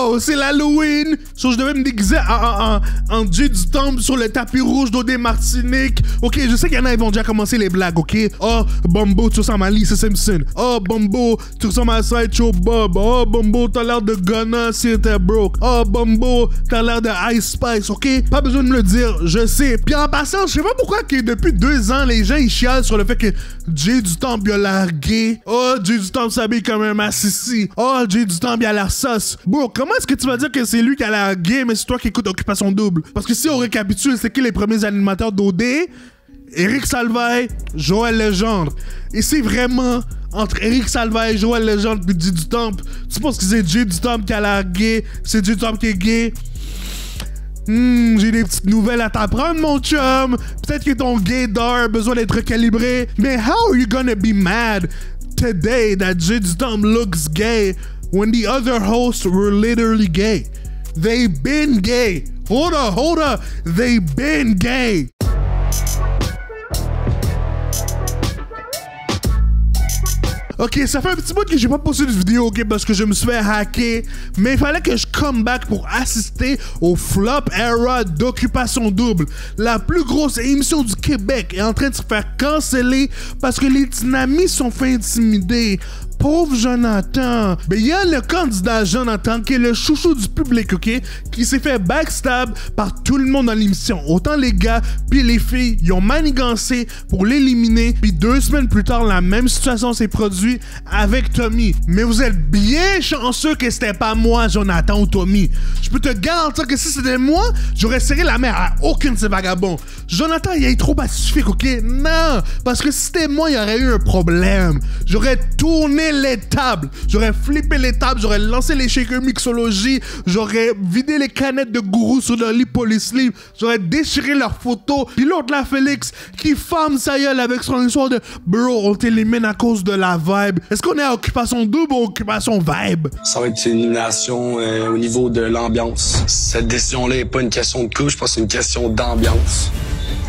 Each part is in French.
Oh, c'est l'Halloween! So, je devais me déguiser en Jay du Temple sur le tapis rouge d'O.D. Martinique. Ok, je sais qu'il y en a, ils vont déjà commencer les blagues, ok? Oh, Bombo, tu ressembles à Lisa Simpson. Oh, Bombo, tu ressembles à Sideshow Bob. Oh, Bombo, t'as l'air de Gunna si t'es broke. Oh, Bombo, t'as l'air de Ice Spice, ok? Pas besoin de me le dire, je sais. Puis en passant, je sais pas pourquoi que depuis 2 ans, les gens ils chialent sur le fait que Jay du Temple il a l'air gay. Oh, Jay du Temple s'habille comme un massissi. Oh, Jay du Temple il a l'air sus. Bro, comment est-ce que tu vas dire que c'est lui qui a l'air gay, mais c'est toi qui écoutes Occupation Double? Parce que si on récapitule, c'est qui les premiers animateurs d'O.D? Éric Salvaille, Joël Legendre. Et c'est vraiment entre Éric Salvaille, Joël Legendre puis Jay du Temple. Tu penses que c'est Jay du Temple qui a l'air gay? C'est Jay du Temple qui est gay? J'ai des petites nouvelles à t'apprendre, mon chum. Peut-être que ton gaydar a besoin d'être calibré. Mais how are you gonna be mad today that Jay du Temple looks gay when the other hosts were literally gay? They've been gay. Hold up. They've been gay. Ok, ça fait un petit bout que j'ai pas posté de vidéo, ok, parce que je me suis fait hacker, mais il fallait que je come back pour assister au flop era d'Occupation Double. La plus grosse émission du Québec est en train de se faire canceller parce que les dynamistes sont fait intimider. Pauvre Jonathan. Mais il y a le candidat Jonathan qui est le chouchou du public, ok? Qui s'est fait backstab par tout le monde dans l'émission. Autant les gars puis les filles, ils ont manigancé pour l'éliminer. Puis 2 semaines plus tard, la même situation s'est produite avec Tommy. Mais vous êtes bien chanceux que c'était pas moi, Jonathan ou Tommy. Je peux te garantir que si c'était moi, j'aurais serré la main à aucun de ces vagabonds. Jonathan, il est trop pacifique, ok? Non! Parce que si c'était moi, il y aurait eu un problème. J'aurais tourné les tables, j'aurais flippé les tables, j'aurais lancé les shakers mixologie, j'aurais vidé les canettes de gourou sur leur lit polysleeve, j'aurais déchiré leurs photos. Puis l'autre là, Félix, qui ferme sa gueule avec son histoire de bro, on t'élimine à cause de la vibe. Est-ce qu'on est à Occupation Double ou Occupation Vibe? Ça va être une élimination au niveau de l'ambiance. Cette décision-là n'est pas une question de couche, je pense que c'est une question d'ambiance.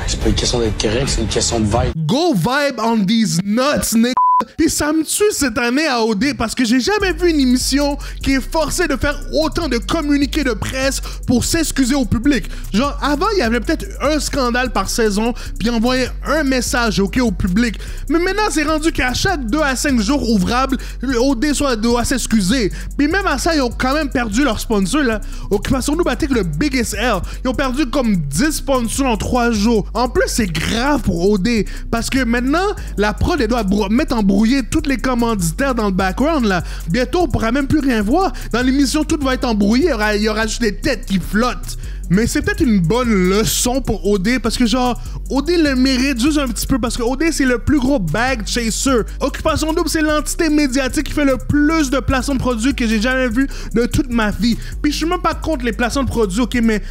C'est pas une question d'être correct, c'est une question de vibe. Go vibe on these nuts, nigga. Puis ça me tue cette année à O.D. parce que j'ai jamais vu une émission qui est forcée de faire autant de communiqués de presse pour s'excuser au public. Genre, avant, il y avait peut-être un scandale par saison, puis envoyer un message, ok, au public. Mais maintenant, c'est rendu qu'à chaque 2 à 5 jours ouvrables, O.D. doit s'excuser. Puis même à ça, ils ont quand même perdu leur sponsor, là. Occupation Double a été le biggest L. Ils ont perdu comme 10 sponsors en 3 jours. En plus, c'est grave pour O.D. parce que maintenant, la prod, elle doit mettre en brouiller tous les commanditaires dans le background là. Bientôt on pourra même plus rien voir. Dans l'émission tout va être embrouillé, il y aura juste des têtes qui flottent. Mais c'est peut-être une bonne leçon pour O.D. parce que genre O.D. le mérite juste un petit peu parce que O.D. c'est le plus gros bag chaser. Occupation Double c'est l'entité médiatique qui fait le plus de placements de produits que j'ai jamais vu de toute ma vie. Puis je suis même pas contre les placements de produits, ok, mais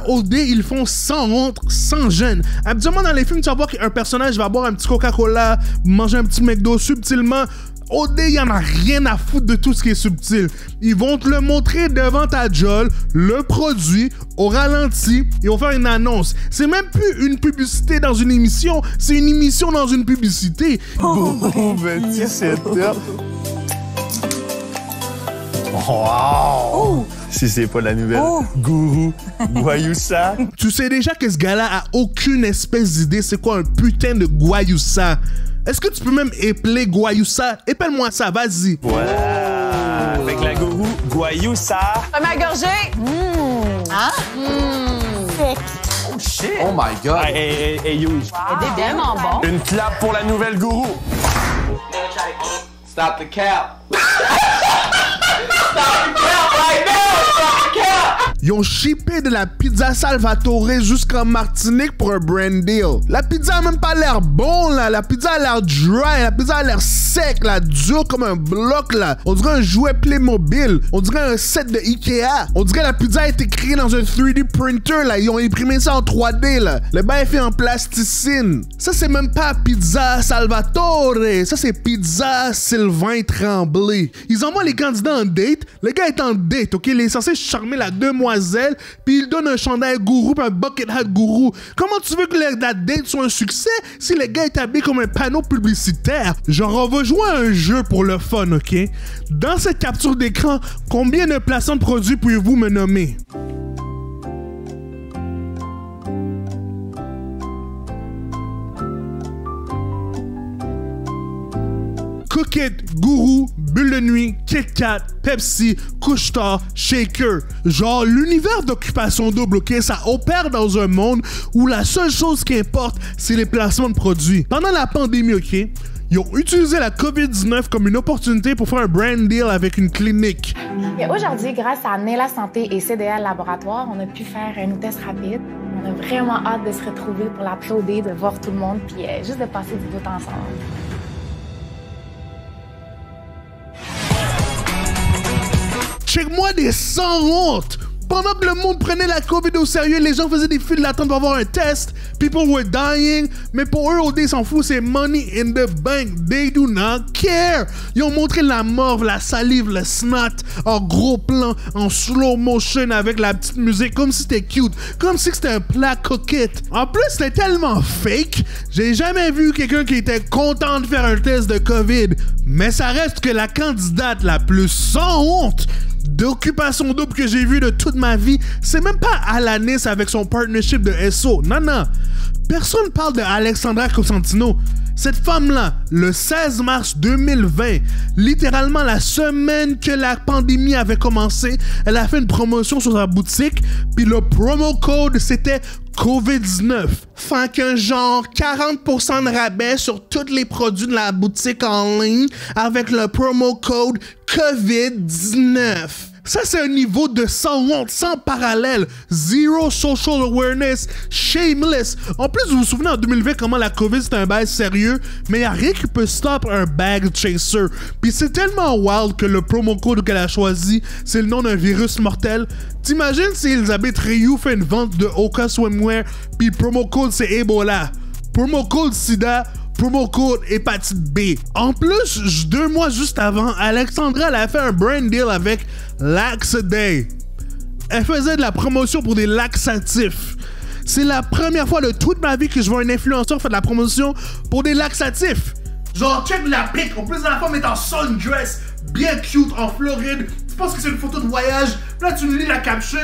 O.D. ils font sans honte, sans gêne. Habituellement dans les films, tu vas voir qu'un personnage va boire un petit Coca-Cola, manger un petit McDo subtilement. O.D. il y en a rien à foutre de tout ce qui est subtil. Ils vont te le montrer devant ta gueule, le produit, au ralenti, ils vont faire une annonce. C'est même plus une publicité dans une émission, c'est une émission dans une publicité. Bon, 27h. Wow! Oh. Si c'est pas la nouvelle gourou Guayusa. Tu sais déjà que ce gars-là a aucune espèce d'idée c'est quoi un putain de Guayusa. Est-ce que tu peux même épeler Guayusa? Épelle-moi ça, vas-y. Voilà. Avec la gourou Guayusa. Ma gorgée. Hein? Sec. Oh shit. Oh my god. Hey, huge. Wow. C'est vraiment bon. Une clap pour la nouvelle gourou. Stop the cap. Stop the cap right now. Stop the cap. Ils ont shippé de la pizza Salvatore jusqu'en Martinique pour un brand deal. La pizza a même pas l'air bon là, la pizza a l'air dry, la pizza a l'air sec là, dur comme un bloc là. On dirait un jouet Playmobil, on dirait un set de Ikea. On dirait la pizza a été créée dans un 3D printer là, ils ont imprimé ça en 3D là. Le bain est fait en plasticine. Ça c'est même pas pizza Salvatore, ça c'est pizza Sylvain Tremblay. Ils envoient les candidats en date, le gars est en date, ok, il est censé charmer la demoiselle, puis il donne un chandail gourou puis un bucket hat gourou. Comment tu veux que la date soit un succès si le gars est habillé comme un panneau publicitaire? J'en revois va jouer à un jeu pour le fun, ok? Dans cette capture d'écran, combien de placements de produits pouvez-vous me nommer? Cookit, Gourou, Bulle de Nuit, Kit Kat, Pepsi, Couche-Tard, Shaker. Genre, l'univers d'Occupation Double, ok, ça opère dans un monde où la seule chose qui importe, c'est les placements de produits. Pendant la pandémie, ok, ils ont utilisé la COVID-19 comme une opportunité pour faire un brand deal avec une clinique. Et aujourd'hui, grâce à Nela Santé et CDL Laboratoire, on a pu faire un test rapide. On a vraiment hâte de se retrouver pour l'applaudir, de voir tout le monde, puis juste de passer du beau temps ensemble. Check-moi des sans honte! Pendant que le monde prenait la COVID au sérieux, les gens faisaient des files d'attente pour avoir un test. People were dying. Mais pour eux, OD s'en fout, c'est money in the bank. They do not care. Ils ont montré la morve, la salive, le snot en gros plan, en slow motion avec la petite musique, comme si c'était cute, comme si c'était un plat coquette. En plus, c'était tellement fake. J'ai jamais vu quelqu'un qui était content de faire un test de COVID. Mais ça reste que la candidate la plus sans honte d'Occupation Double que j'ai vu de toute ma vie, c'est même pas Alanis avec son partnership de SO. Non, non. Personne parle de Alexandra Cosentino. Cette femme-là, le 16 mars 2020, littéralement la semaine que la pandémie avait commencé, elle a fait une promotion sur sa boutique, puis le promo code, c'était COVID-19. Fait qu'un genre 40% de rabais sur tous les produits de la boutique en ligne avec le promo code COVID-19. Ça, c'est un niveau de sans honte, sans parallèle. Zero social awareness, shameless. En plus, vous vous souvenez en 2020 comment la COVID c'était un bail sérieux, mais il n'y a rien qui peut stop un bag chaser. Puis c'est tellement wild que le promo code qu'elle a choisi, c'est le nom d'un virus mortel. T'imagines si Elisabeth Rioux fait une vente de Oka Swimwear, puis le promo code c'est Ebola. Promo code Sida. Promo code hépatite B. En plus, 2 mois juste avant, Alexandra elle a fait un brand deal avec Laxaday. Elle faisait de la promotion pour des laxatifs. C'est la première fois de toute ma vie que je vois un influenceur faire de la promotion pour des laxatifs. Genre, check la pic. En plus, la femme est en sundress, bien cute, en Floride. Tu penses que c'est une photo de voyage. Puis là, tu lis la caption.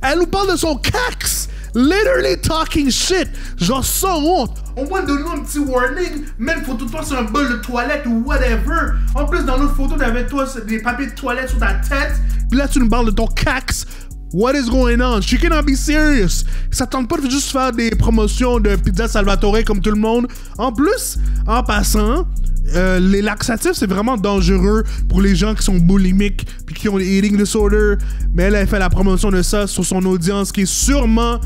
Elle nous parle de son cax. Literally talking shit. Genre, sans honte. Au moins, donne-nous un petit warning. Mets une photo de toi sur un bol de toilette ou whatever. En plus, dans l'autre photo, t'avais toi des papiers de toilette sur ta tête. Puis là, tu nous parles de ton cax. What is going on? She cannot be serious. Ça tente pas de juste faire des promotions de pizza Salvatore comme tout le monde. En plus, en passant, les laxatifs, c'est vraiment dangereux pour les gens qui sont boulimiques puis qui ont des eating disorder. Mais elle a fait la promotion de ça sur son audience qui est sûrement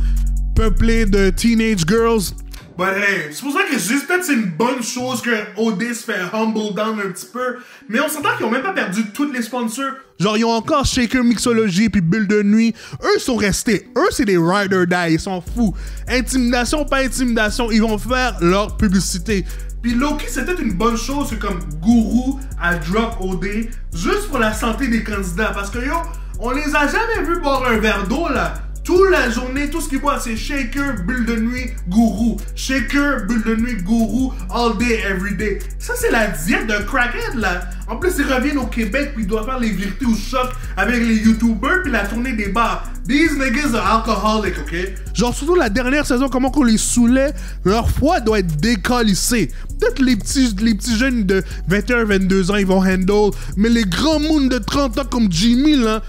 peuplée de teenage girls. But hey, c'est pour ça que je dis peut-être c'est une bonne chose que OD se fait humble down un petit peu. Mais on s'entend qu'ils ont même pas perdu tous les sponsors. Genre, ils ont encore Shaker Mixology puis Bulle de Nuit. Eux sont restés. Eux, c'est des ride or die. Ils s'en foutent. Intimidation, pas intimidation. Ils vont faire leur publicité. Puis Loki, c'était une bonne chose que comme Gourou a drop OD juste pour la santé des candidats. Parce que yo, on les a jamais vus boire un verre d'eau là. Toute la journée, tout ce qu'ils boivent, c'est Shaker, Bulle de Nuit, Gourou. Shaker, Bulle de Nuit, Gourou, all day, every day. Ça, c'est la diète d'un crackhead, là. En plus, ils reviennent au Québec, puis ils doivent faire les vérités au choc avec les YouTubers, puis la tournée des bars. These niggas are alcoholic, ok? Genre, surtout la dernière saison, comment qu'on les saoulait, leur foie doit être décalissé. Peut-être les petits jeunes de 21, 22 ans, ils vont handle, mais les grands moons de 30 ans comme Jimmy, là,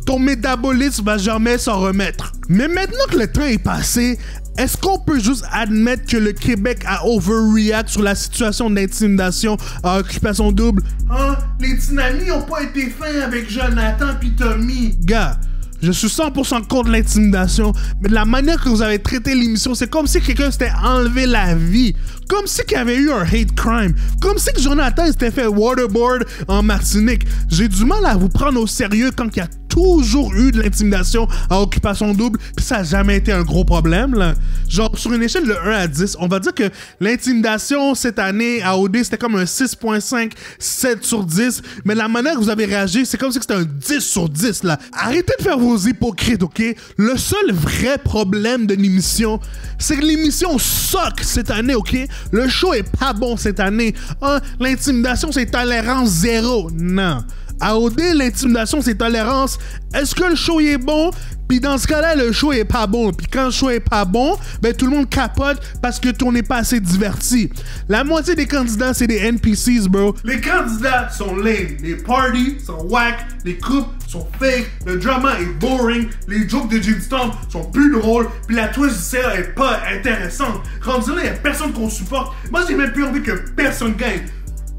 ton métabolisme va jamais s'en remettre. Mais maintenant que le temps est passé, est-ce qu'on peut juste admettre que le Québec a overreact sur la situation d'intimidation à Occupation Double? Hein? Les dynamiques n'ont pas été fins avec Jonathan pis Tommy. Gars, je suis 100% contre l'intimidation, mais de la manière que vous avez traité l'émission, c'est comme si quelqu'un s'était enlevé la vie. Comme si qu'il y avait eu un hate crime. Comme si que Jonathan s'était fait waterboard en Martinique. J'ai du mal à vous prendre au sérieux quand il y a toujours eu de l'intimidation à Occupation Double, puis ça n'a jamais été un gros problème, là. Genre, sur une échelle de 1 à 10, on va dire que l'intimidation cette année à OD, c'était comme un 6.5, 7 sur 10, mais la manière que vous avez réagi, c'est comme si c'était un 10 sur 10, là. Arrêtez de faire vos hypocrites, OK? Le seul vrai problème de l'émission, c'est que l'émission suck cette année, OK? Le show est pas bon cette année. Hein? L'intimidation, c'est tolérance zéro. Non. À OD, l'intimidation, c'est tolérance. Est-ce que le show est bon? Puis dans ce cas-là, le show est pas bon. Puis quand le show est pas bon, ben tout le monde capote parce que on n'est pas assez diverti. La moitié des candidats, c'est des NPCs, bro. Les candidats sont lame. Les parties sont whack. Les coupes sont fake. Le drama est boring. Les jokes de Jim Storm sont plus drôles. Puis la twist du CA est pas intéressante. Rendu là, il y a personne qu'on supporte. Moi, j'ai même plus envie que personne gagne.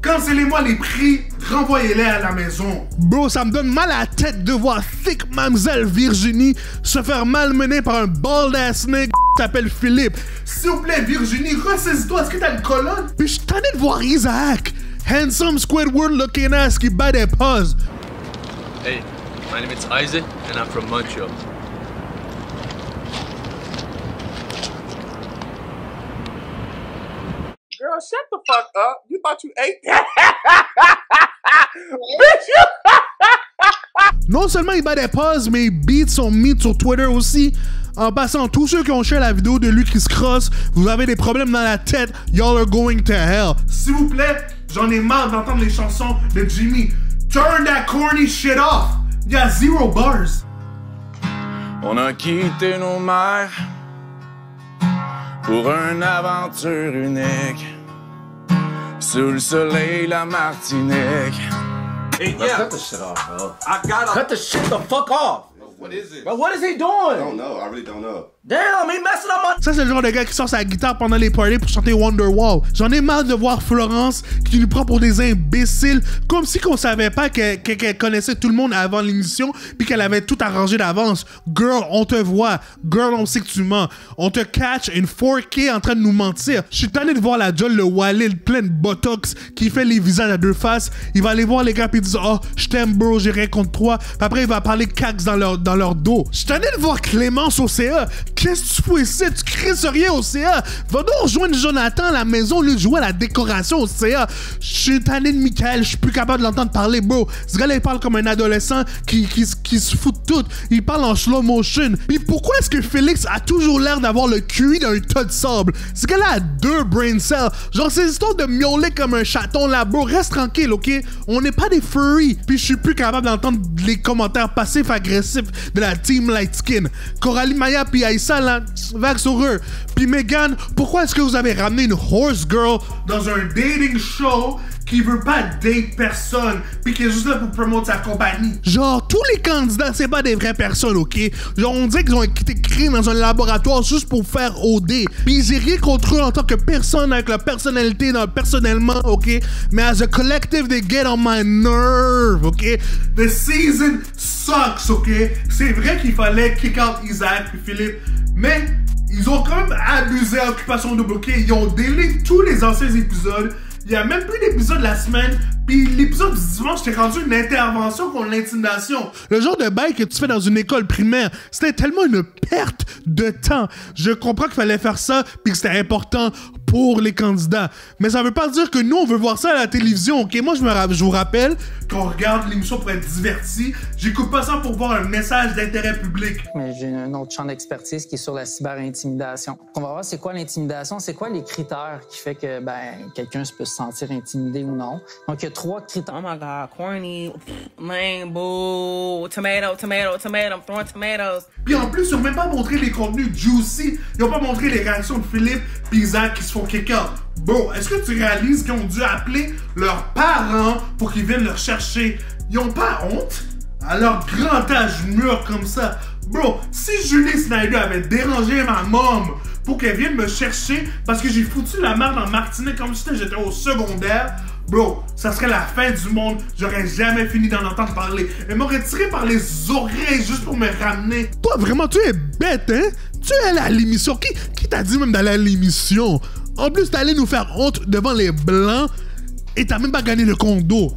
Cancellez-moi les prix, renvoyez-les à la maison. Bro, ça me donne mal à la tête de voir thick Mademoiselle Virginie se faire malmener par un bald-ass nigga qui s'appelle Philippe. S'il vous plaît, Virginie, ressaisis-toi, est-ce que t'as une colonne? Puis je suis tanné de voir Isaac, handsome Squidward looking ass qui bat des pauses. Hey, my name is Isaac and I'm from Montreal. Girl, shut the fuck up. You thought you ate that? Bitch, you... Non seulement il bat des pauses, mais il beat son mythe sur Twitter aussi. En passant, tous ceux qui ont share la vidéo de lui qui se crosse, vous avez des problèmes dans la tête, y'all are going to hell. S'il vous plaît, j'en ai marre d'entendre les chansons de Jimmy. Turn that corny shit off. Il y a 0 bars. On a quitté nos mères pour une aventure unique. Sous le soleil, la Martinique. Hey, yeah. Cut the shit off, bro. I gotta cut the shit the fuck off. What is it? But what is he doing? I don't know. I really don't know. Damn, he messing up my... Ça, c'est le genre de gars qui sort sa guitare pendant les parties pour chanter Wonderwall. J'en ai marre de voir Florence qui nous prend pour des imbéciles, comme si qu'on savait pas qu'elle connaissait tout le monde avant l'émission puis qu'elle avait tout arrangé d'avance. Girl, on te voit. Girl, on sait que tu mens. On te catch une 4K en train de nous mentir. Je suis tanné de voir la Jolle, le Walil plein de botox qui fait les visages à deux faces. Il va aller voir les gars puis dire « Oh, je t'aime, bro, j'ai rien contre toi. » Puis après, il va parler cax dans leur dos. Je suis tanné de voir Clémence au CA. Qu'est-ce que tu fous ici? Tu crisses rien au CA. Va donc rejoindre Jonathan à la maison au lieu de jouer à la décoration au CA. Je suis tanné de Michael. Je suis plus capable de l'entendre parler, bro. Ce gars-là, il parle comme un adolescent qui se fout de tout. Il parle en slow motion. Puis pourquoi est-ce que Félix a toujours l'air d'avoir le QI d'un tas de sable? Ce gars-là a 2 brain cells. Genre, ces histoires de miauler comme un chaton là, bro. Reste tranquille, OK? On n'est pas des furries. Puis je suis plus capable d'entendre les commentaires passifs-agressifs de la team Light Skin. Coralie Maya puis Aïssa, là, vague sur eux. Puis Megan, pourquoi est-ce que vous avez ramené une horse girl dans un dating show qui veut pas date personne puis qui est juste là pour promouvoir sa compagnie? Genre, tous les candidats, c'est pas des vraies personnes, OK? Genre, on dirait qu'ils ont été créés dans un laboratoire juste pour faire OD. Puis j'ai rien contre eux en tant que personne avec leur personnalité, personnellement, OK? Mais as a collective, they get on my nerve, OK? The season sucks, OK? C'est vrai qu'il fallait kick out Isaac puis Philippe, mais ils ont quand même abusé à Occupation Double, OK? Ils ont délai tous les anciens épisodes. Il y a même plus d'épisode la semaine, puis l'épisode du dimanche, t'es rendu une intervention contre l'intimidation. Le genre de bail que tu fais dans une école primaire, c'était tellement une perte de temps. Je comprends qu'il fallait faire ça, puis que c'était important pour les candidats. Mais ça veut pas dire que nous, on veut voir ça à la télévision, OK? Moi, je vous rappelle qu'on regarde l'émission pour être diverti. J'écoute pas ça pour voir un message d'intérêt public. Mais j'ai un autre champ d'expertise qui est sur la cyberintimidation. On va voir c'est quoi l'intimidation, c'est quoi les critères qui fait que quelqu'un peut se sentir intimidé ou non. Donc, il y a 3 critères. Oh my God, corny, lame, boo, tomato, tomato, tomato, I'm throwing tomatoes. Puis en plus, ils ont même pas montré les contenus juicy. Ils ont pas montré les réactions de Philippe pis Isaac qui se font kick-out. Bon, est-ce que tu réalises qu'ils ont dû appeler leurs parents pour qu'ils viennent leur chercher? Ils ont pas honte? À leur grand âge mûr comme ça. Bro, si Julie Snyder avait dérangé ma mom pour qu'elle vienne me chercher parce que j'ai foutu la merde en Martinique comme si j'étais au secondaire, bro, ça serait la fin du monde. J'aurais jamais fini d'en entendre parler. Elle m'aurait tiré par les oreilles juste pour me ramener. Toi, vraiment, tu es bête, hein? Tu es allé à l'émission. Qui t'a dit même d'aller à l'émission? En plus, t'es allé nous faire honte devant les Blancs et t'as même pas gagné le condo.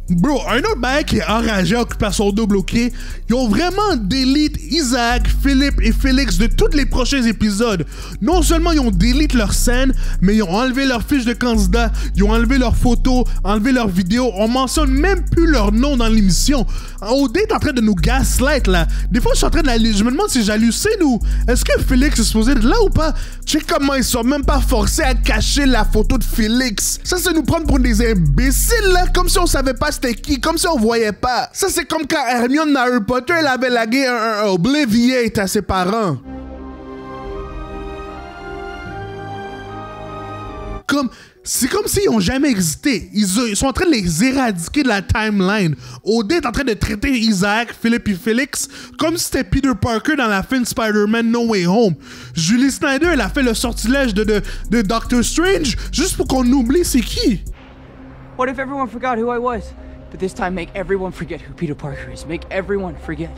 Bro, un autre mec qui est enragé à Occupation Double, ok? Ils ont vraiment delete Isaac, Philippe et Félix de tous les prochains épisodes. Non seulement ils ont delete leurs scènes, mais ils ont enlevé leurs fiches de candidats, ils ont enlevé leurs photos, enlevé leurs vidéos. On mentionne même plus leur nom dans l'émission. OD est en train de nous gaslight là. Des fois, je suis en train de je me demande si j'hallucine ou est-ce que Félix est supposé être là ou pas? Tu sais comment ils sont même pas forcés à cacher la photo de Félix. Ça, c'est nous prendre pour des imbéciles là, comme si on savait pas c'était qui, comme si on voyait pas. Ça, c'est comme quand Hermione dans Harry Potter, elle avait lagué un Obliviate à ses parents. C'est comme s'ils n'ont jamais existé. Ils sont en train de les éradiquer de la timeline. OD est en train de traiter Isaac, Philippe et Félix comme si c'était Peter Parker dans la fin de Spider-Man No Way Home. Julie Snyder, elle a fait le sortilège de Doctor Strange juste pour qu'on oublie c'est qui. What if everyone forgot who I was? But this time, make everyone forget who Peter Parker is. Make everyone forget.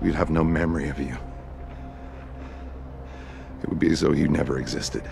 We'd have no memory of you. It would be as though you never existed.